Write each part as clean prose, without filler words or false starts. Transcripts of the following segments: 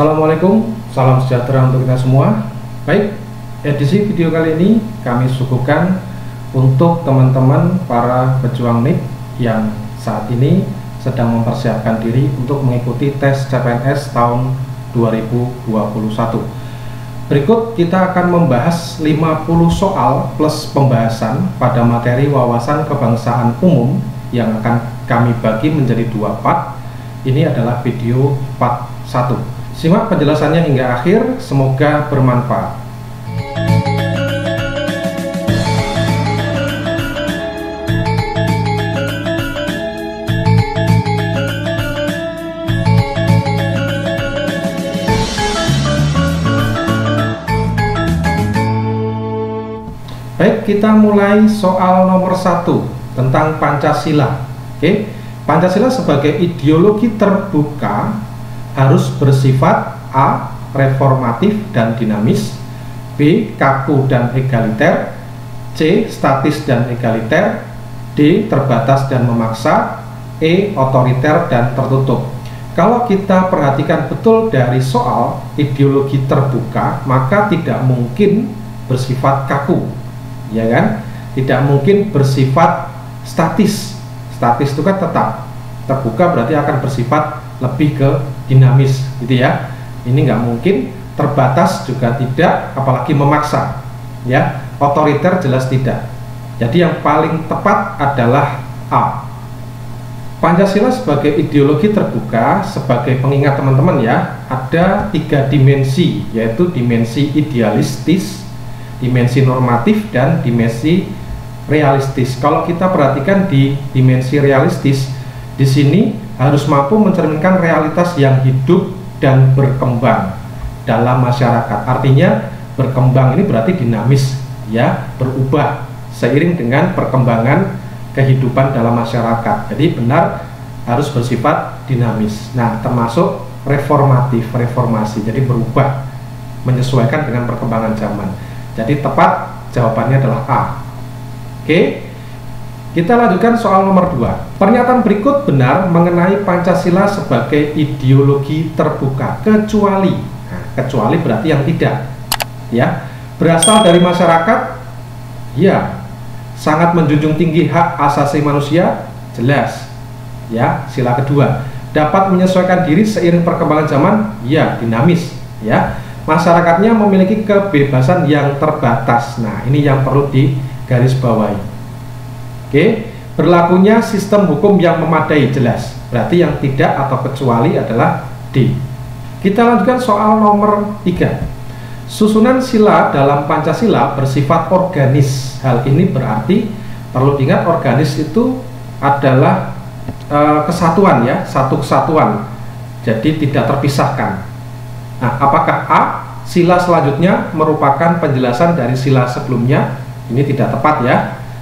Assalamualaikum, salam sejahtera untuk kita semua. Baik, edisi video kali ini kami suguhkan untuk teman-teman para pejuang NIP yang saat ini sedang mempersiapkan diri untuk mengikuti tes CPNS tahun 2021. Berikut kita akan membahas 50 soal plus pembahasan pada materi wawasan kebangsaan umum yang akan kami bagi menjadi 2 part. Ini adalah video part 1. Simak penjelasannya hingga akhir, semoga bermanfaat. Baik, kita mulai soal nomor 1 tentang Pancasila. Oke, Pancasila sebagai ideologi terbuka harus bersifat A. reformatif dan dinamis, B. kaku dan egaliter, C. statis dan egaliter, D. terbatas dan memaksa, E. otoriter dan tertutup. Kalau kita perhatikan betul dari soal ideologi terbuka, maka tidak mungkin bersifat kaku, ya kan? Tidak mungkin bersifat statis. Statis itu kan tetap, terbuka berarti akan bersifat lebih ke dinamis, gitu ya. Ini nggak mungkin. Terbatas juga tidak, apalagi memaksa, ya. Otoriter jelas tidak. Jadi yang paling tepat adalah A. Pancasila sebagai ideologi terbuka, sebagai pengingat teman-teman ya, ada 3 dimensi, yaitu dimensi idealistis, dimensi normatif, dan dimensi realistis. Kalau kita perhatikan di dimensi realistis, di sini harus mampu mencerminkan realitas yang hidup dan berkembang dalam masyarakat. Artinya berkembang ini berarti dinamis, ya, berubah seiring dengan perkembangan kehidupan dalam masyarakat. Jadi benar harus bersifat dinamis. Nah, termasuk reformatif, reformasi, jadi berubah menyesuaikan dengan perkembangan zaman. Jadi tepat jawabannya adalah A. Oke. Kita lanjutkan soal nomor 2. Pernyataan berikut benar mengenai Pancasila sebagai ideologi terbuka, kecuali, nah, kecuali berarti yang tidak, ya. Berasal dari masyarakat, ya. Sangat menjunjung tinggi hak asasi manusia, jelas, ya. Sila kedua. Dapat menyesuaikan diri seiring perkembangan zaman, ya, dinamis, ya. Masyarakatnya memiliki kebebasan yang terbatas. Nah, ini yang perlu digarisbawahi. Oke, berlakunya sistem hukum yang memadai, jelas. Berarti yang tidak atau kecuali adalah D. Kita lanjutkan soal nomor 3. Susunan sila dalam Pancasila bersifat organis. Hal ini berarti perlu diingat organis itu adalah kesatuan, ya, satu kesatuan. Jadi tidak terpisahkan. Nah, apakah A, sila selanjutnya merupakan penjelasan dari sila sebelumnya? Ini tidak tepat, ya.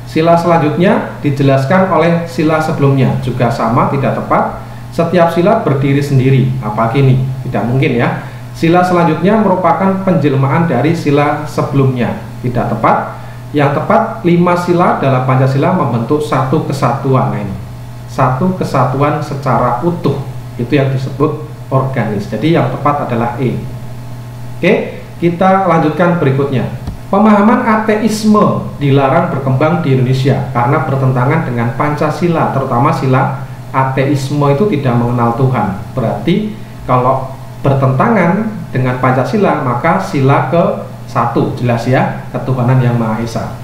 Sila selanjutnya dijelaskan oleh sila sebelumnya, juga sama, tidak tepat. Setiap sila berdiri sendiri. Apa gini? Tidak mungkin, ya. Sila selanjutnya merupakan penjelmaan dari sila sebelumnya, tidak tepat. Yang tepat, 5 sila dalam Pancasila membentuk satu kesatuan. Nah, ini satu kesatuan secara utuh, itu yang disebut organis. Jadi yang tepat adalah E. Oke, kita lanjutkan berikutnya. Pemahaman ateisme dilarang berkembang di Indonesia karena bertentangan dengan Pancasila, terutama sila ateisme itu tidak mengenal Tuhan. Berarti kalau bertentangan dengan Pancasila, maka sila ke-1, jelas ya, ketuhanan yang Maha Esa.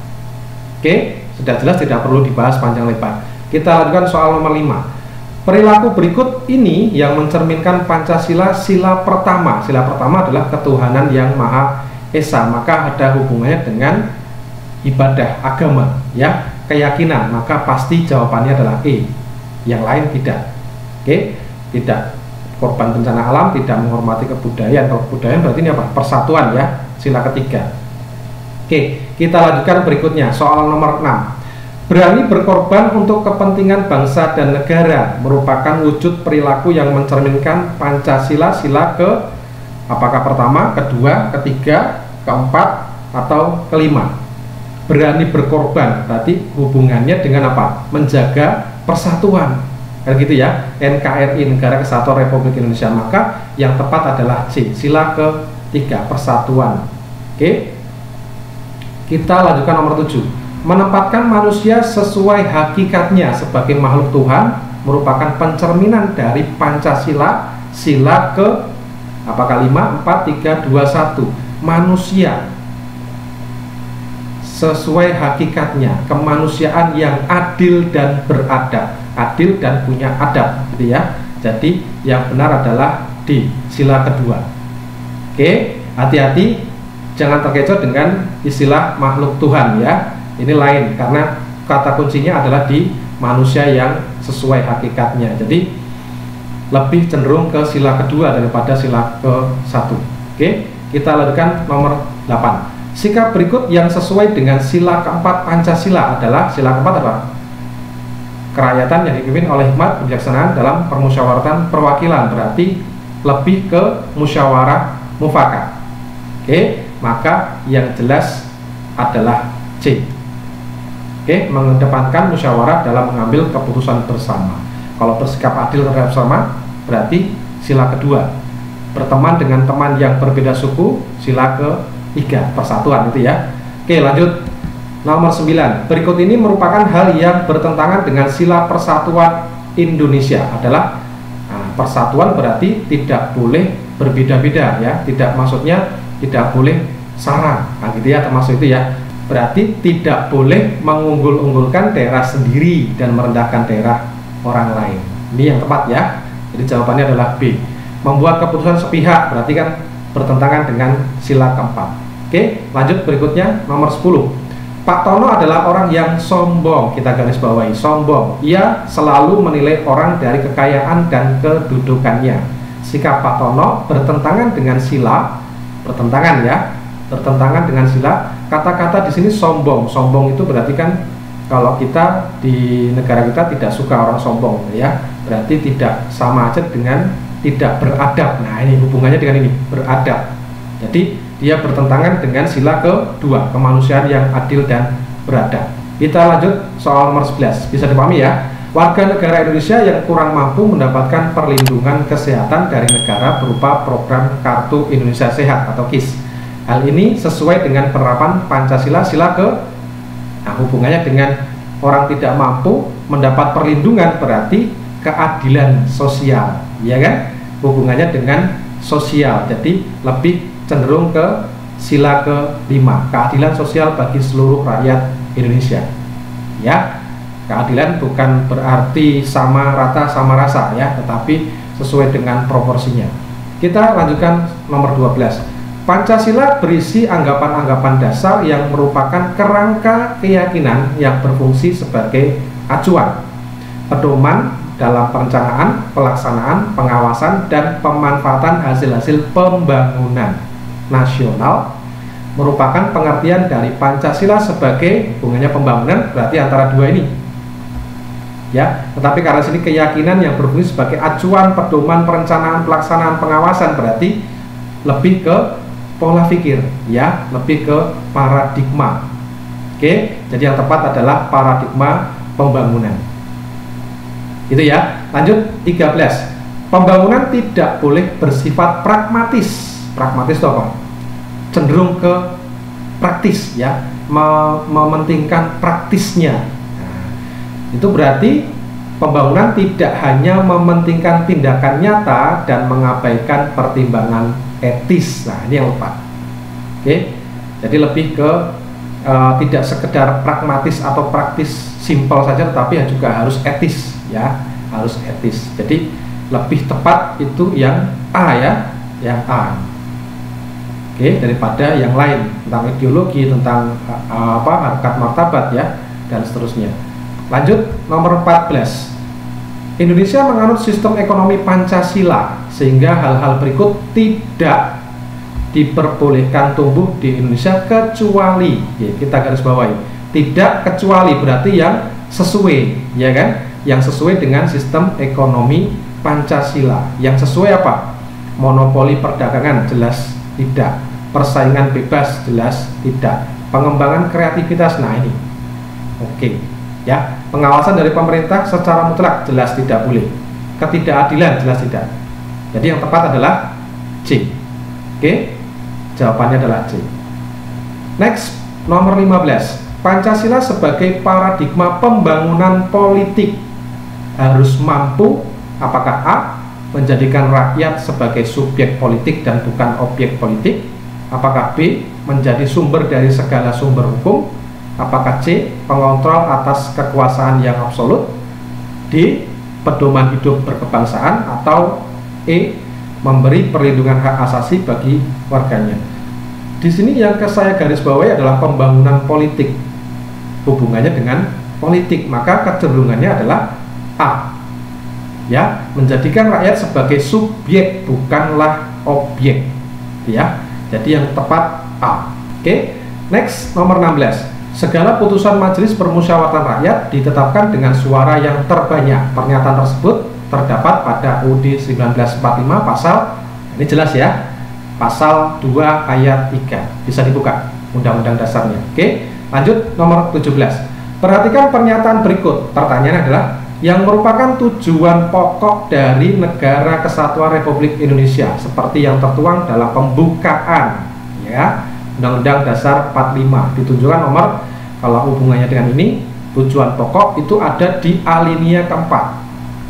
Oke, sudah jelas, tidak perlu dibahas panjang lebar. Kita lanjutkan soal nomor 5. Perilaku berikut ini yang mencerminkan Pancasila sila pertama. Sila pertama adalah ketuhanan yang Maha Esa, maka ada hubungannya dengan ibadah agama, ya, keyakinan, maka pasti jawabannya adalah E. Yang lain tidak. Oke, tidak korban bencana alam, tidak menghormati kebudayaan. Kalau kebudayaan berarti ini apa? Persatuan, ya, sila ketiga. Oke, kita lanjutkan berikutnya soal nomor 6. Berani berkorban untuk kepentingan bangsa dan negara merupakan wujud perilaku yang mencerminkan Pancasila sila ke, apakah pertama, kedua, ketiga, keempat, atau kelima? Berani berkorban berarti hubungannya dengan apa? Menjaga persatuan, kan gitu ya, NKRI, Negara Kesatuan Republik Indonesia. Maka yang tepat adalah C, sila ketiga, persatuan. Oke, kita lanjutkan nomor 7. Menempatkan manusia sesuai hakikatnya sebagai makhluk Tuhan merupakan pencerminan dari Pancasila, sila ke apa, 5, 4, 3, 2, 1. Manusia sesuai hakikatnya, kemanusiaan yang adil dan beradab, adil dan punya adab, gitu ya. Jadi yang benar adalah D, sila kedua. Oke, hati-hati jangan terkecoh dengan istilah makhluk Tuhan ya. Ini lain, karena kata kuncinya adalah di manusia yang sesuai hakikatnya. Jadi lebih cenderung ke sila kedua daripada sila ke-1. Oke, kita lanjutkan nomor 8. Sikap berikut yang sesuai dengan sila keempat Pancasila adalah, sila keempat apa? Kerakyatan yang dipimpin oleh hikmat kebijaksanaan dalam permusyawaratan perwakilan, berarti lebih ke musyawarah mufakat. Oke, maka yang jelas adalah C. Oke, mengedepankan musyawarah dalam mengambil keputusan bersama. Kalau bersikap adil terhadap sama, berarti sila kedua. Berteman dengan teman yang berbeda suku, sila ke-3, persatuan itu ya. Oke, lanjut. Nomor 9. Berikut ini merupakan hal yang bertentangan dengan sila persatuan Indonesia adalah, persatuan berarti tidak boleh berbeda-beda ya. Tidak, maksudnya tidak boleh sarang, gitu ya, termasuk itu ya. Berarti tidak boleh mengunggul-unggulkan daerah sendiri dan merendahkan daerah orang lain. Ini yang tepat ya. Jadi jawabannya adalah B. Membuat keputusan sepihak berarti kan bertentangan dengan sila keempat. Oke, lanjut berikutnya nomor 10. Pak Tono adalah orang yang sombong. Kita garis bawahi, sombong. Ia selalu menilai orang dari kekayaan dan kedudukannya. Sikap Pak Tono bertentangan dengan sila, bertentangan ya, bertentangan dengan sila. Kata-kata di sini sombong. Sombong itu berarti kan kalau kita di negara kita tidak suka orang sombong ya, berarti tidak, sama aja dengan tidak beradab. Nah, ini hubungannya dengan ini, beradab. Jadi dia bertentangan dengan sila kedua, kemanusiaan yang adil dan beradab. Kita lanjut soal nomor 11. Bisa dipahami ya. Warga negara Indonesia yang kurang mampu mendapatkan perlindungan kesehatan dari negara berupa program Kartu Indonesia Sehat atau KIS. Hal ini sesuai dengan penerapan Pancasila, sila ke, hubungannya dengan orang tidak mampu mendapat perlindungan berarti keadilan sosial, ya kan? Hubungannya dengan sosial, jadi lebih cenderung ke sila ke-5, keadilan sosial bagi seluruh rakyat Indonesia. Ya, keadilan bukan berarti sama rata sama rasa ya, tetapi sesuai dengan proporsinya. Kita lanjutkan nomor 12. Pancasila berisi anggapan-anggapan dasar yang merupakan kerangka keyakinan yang berfungsi sebagai acuan, pedoman dalam perencanaan, pelaksanaan, pengawasan, dan pemanfaatan hasil-hasil pembangunan nasional. Merupakan pengertian dari Pancasila sebagai hubungannya pembangunan, berarti antara dua ini ya. Tetapi karena sini keyakinan yang berfungsi sebagai acuan, pedoman, perencanaan, pelaksanaan, pengawasan, berarti lebih ke pola pikir ya, lebih ke paradigma. Oke, jadi yang tepat adalah paradigma pembangunan. Itu ya. Lanjut 13. Pembangunan tidak boleh bersifat pragmatis. Pragmatis itu apa? Cenderung ke praktis ya, mementingkan praktisnya. Nah, itu berarti pembangunan tidak hanya mementingkan tindakan nyata dan mengabaikan pertimbangan etis. Nah, ini yang tepat. Oke, jadi lebih ke tidak sekedar pragmatis atau praktis simpel saja, tetapi juga harus etis ya, harus etis. Jadi lebih tepat itu yang A ya, yang A. Oke, daripada yang lain tentang ideologi, tentang harkat martabat ya, dan seterusnya. Lanjut nomor 14. Indonesia menganut sistem ekonomi Pancasila sehingga hal-hal berikut tidak diperbolehkan tumbuh di Indonesia kecuali, ya, kita garis bawahi, tidak kecuali berarti yang sesuai, ya kan? Yang sesuai dengan sistem ekonomi Pancasila. Yang sesuai apa? Monopoli perdagangan jelas tidak, persaingan bebas jelas tidak, pengembangan kreativitas, nah ini oke. Ya, pengawasan dari pemerintah secara mutlak jelas tidak boleh. Ketidakadilan jelas tidak. Jadi yang tepat adalah C. Oke, jawabannya adalah C. Next, nomor 15. Pancasila sebagai paradigma pembangunan politik harus mampu, apakah A, menjadikan rakyat sebagai subjek politik dan bukan objek politik, apakah B, menjadi sumber dari segala sumber hukum, apakah C, pengontrol atas kekuasaan yang absolut, D, pedoman hidup berkebangsaan, atau E, memberi perlindungan hak asasi bagi warganya. Di sini yang saya garis bawahi adalah pembangunan politik, hubungannya dengan politik, maka kecenderungannya adalah A, ya, menjadikan rakyat sebagai subjek bukanlah objek, ya. Jadi yang tepat A. Oke, next, nomor 16. Segala putusan Majelis Permusyawaratan Rakyat ditetapkan dengan suara yang terbanyak. Pernyataan tersebut terdapat pada UUD 1945 pasal, ini jelas ya, pasal 2 ayat 3. Bisa dibuka undang-undang dasarnya. Oke, lanjut nomor 17. Perhatikan pernyataan berikut. Pertanyaan adalah yang merupakan tujuan pokok dari Negara Kesatuan Republik Indonesia seperti yang tertuang dalam pembukaan, ya, Undang-Undang Dasar 45 ditunjukkan nomor, kalau hubungannya dengan ini, tujuan pokok itu ada di alinea keempat.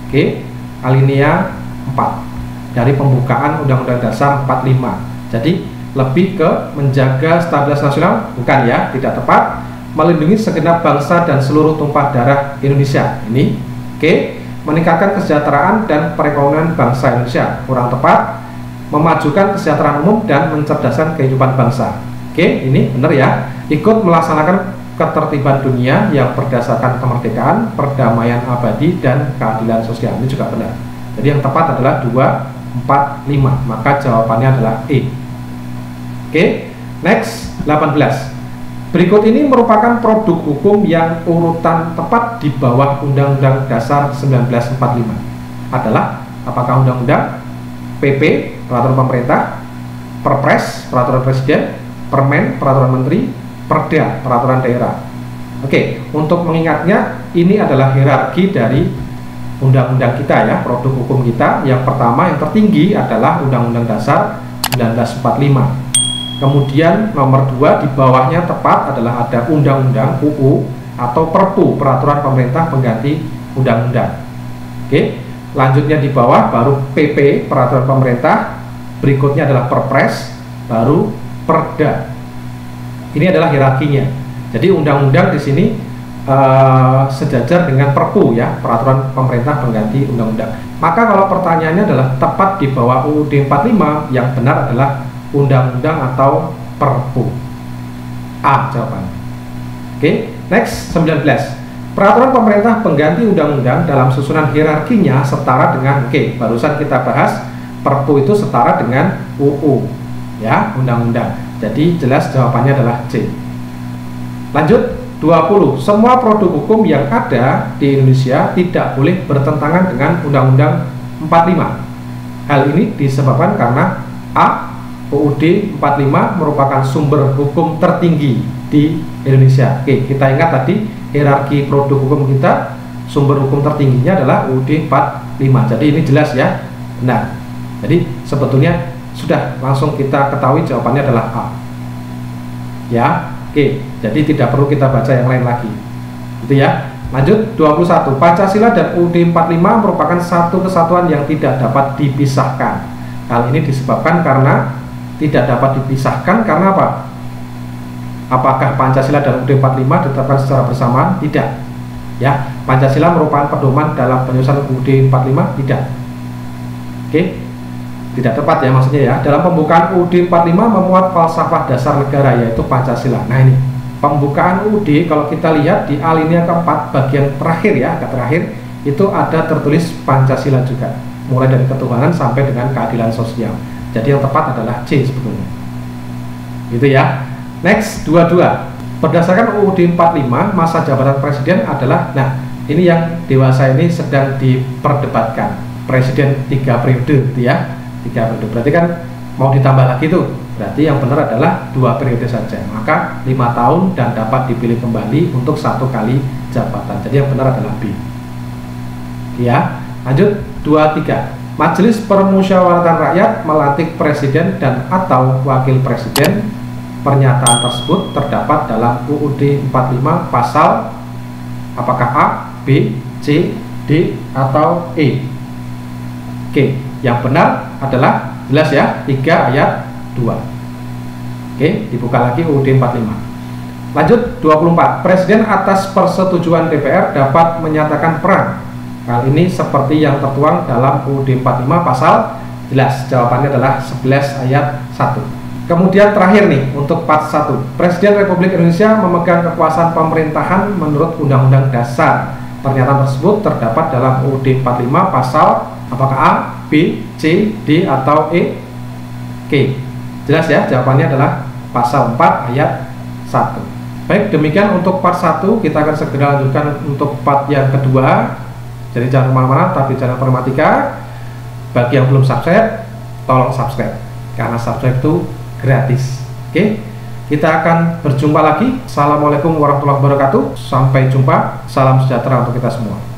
Oke, alinea 4 dari pembukaan Undang-Undang Dasar 45. Jadi lebih ke menjaga stabilitas nasional, bukan ya, tidak tepat, melindungi segenap bangsa dan seluruh tumpah darah Indonesia. Ini oke, meningkatkan kesejahteraan dan perekonomian bangsa Indonesia, kurang tepat, memajukan kesejahteraan umum dan mencerdaskan kehidupan bangsa. Oke, ini benar ya. Ikut melaksanakan ketertiban dunia yang berdasarkan kemerdekaan, perdamaian abadi, dan keadilan sosial. Ini juga benar. Jadi yang tepat adalah 2, 4, 5. Maka jawabannya adalah E. Oke, next, 18. Berikut ini merupakan produk hukum yang urutan tepat di bawah Undang-Undang Dasar 1945. Adalah apakah Undang-Undang, PP, Peraturan Pemerintah, Perpres, Peraturan Presiden, Permen, Peraturan Menteri, Perda, Peraturan Daerah. Oke, untuk mengingatnya, ini adalah hierarki dari undang-undang kita ya, produk hukum kita. Yang pertama, yang tertinggi adalah Undang-Undang Dasar 1945. Kemudian nomor 2 di bawahnya tepat adalah ada Undang-Undang UU atau Perpu, Peraturan Pemerintah Pengganti Undang-Undang. Oke, lanjutnya di bawah baru PP, Peraturan Pemerintah, berikutnya adalah Perpres, baru Perda. Ini adalah hierarkinya. Jadi undang-undang di sini sejajar dengan Perpu ya, Peraturan Pemerintah Pengganti Undang-Undang. Maka kalau pertanyaannya adalah tepat di bawah UUD 45, yang benar adalah Undang-Undang atau Perpu. A jawabannya. Oke, next, 19. Peraturan Pemerintah Pengganti Undang-Undang dalam susunan hierarkinya setara dengan, oke, barusan kita bahas Perpu itu setara dengan UU ya, undang-undang. Jadi jelas jawabannya adalah C. Lanjut, 20. Semua produk hukum yang ada di Indonesia tidak boleh bertentangan dengan Undang-Undang 45. Hal ini disebabkan karena A, UUD 45 merupakan sumber hukum tertinggi di Indonesia. Oke, kita ingat tadi hierarki produk hukum kita, sumber hukum tertingginya adalah UUD 45. Jadi ini jelas ya. Nah, jadi sebetulnya sudah langsung kita ketahui jawabannya adalah A. Ya, oke. Jadi tidak perlu kita baca yang lain lagi. Itu ya. Lanjut, 21. Pancasila dan UUD 45 merupakan satu kesatuan yang tidak dapat dipisahkan. Hal ini disebabkan karena tidak dapat dipisahkan karena apa? Apakah Pancasila dan UUD 45 ditetapkan secara bersamaan? Tidak. Ya, Pancasila merupakan pedoman dalam penyusunan UUD 45? Tidak. Oke. Tidak tepat ya maksudnya ya. Dalam pembukaan UUD 45 memuat falsafah dasar negara yaitu Pancasila. Nah ini pembukaan UUD kalau kita lihat di alinea keempat bagian terakhir ya, agak terakhir itu ada tertulis Pancasila juga, mulai dari ketuhanan sampai dengan keadilan sosial. Jadi yang tepat adalah C sebetulnya. Gitu ya. Next, 22. Berdasarkan UUD 45 masa jabatan presiden adalah, nah ini yang dewasa ini sedang diperdebatkan. Presiden 3 periode gitu ya. 3 periode. Berarti kan mau ditambah lagi tuh Berarti yang benar adalah 2 periode saja. Maka 5 tahun dan dapat dipilih kembali untuk 1 kali jabatan. Jadi yang benar adalah B. Ya, lanjut 23. Majelis Permusyawaratan Rakyat melantik presiden dan atau wakil presiden. Pernyataan tersebut terdapat dalam UUD 45 pasal apakah A, B, C, D, atau E. Oke, yang benar adalah jelas ya 3 ayat 2. Oke, dibuka lagi UUD 45. Lanjut 24. Presiden atas persetujuan DPR dapat menyatakan perang. Hal ini seperti yang tertuang dalam UUD 45 pasal, jelas jawabannya adalah 11 ayat 1. Kemudian terakhir nih untuk part 1. Presiden Republik Indonesia memegang kekuasaan pemerintahan menurut Undang-Undang Dasar. Pernyataan tersebut terdapat dalam UUD 45 pasal apakah A, B, C, D, atau E? Oke, jelas ya jawabannya adalah pasal 4 ayat 1. Baik, demikian untuk part 1. Kita akan segera lanjutkan untuk part yang kedua. Jadi jangan kemana-mana, tapi channel Permatika. Bagi yang belum subscribe, tolong subscribe karena subscribe itu gratis. Oke, kita akan berjumpa lagi. Assalamualaikum warahmatullahi wabarakatuh. Sampai jumpa. Salam sejahtera untuk kita semua.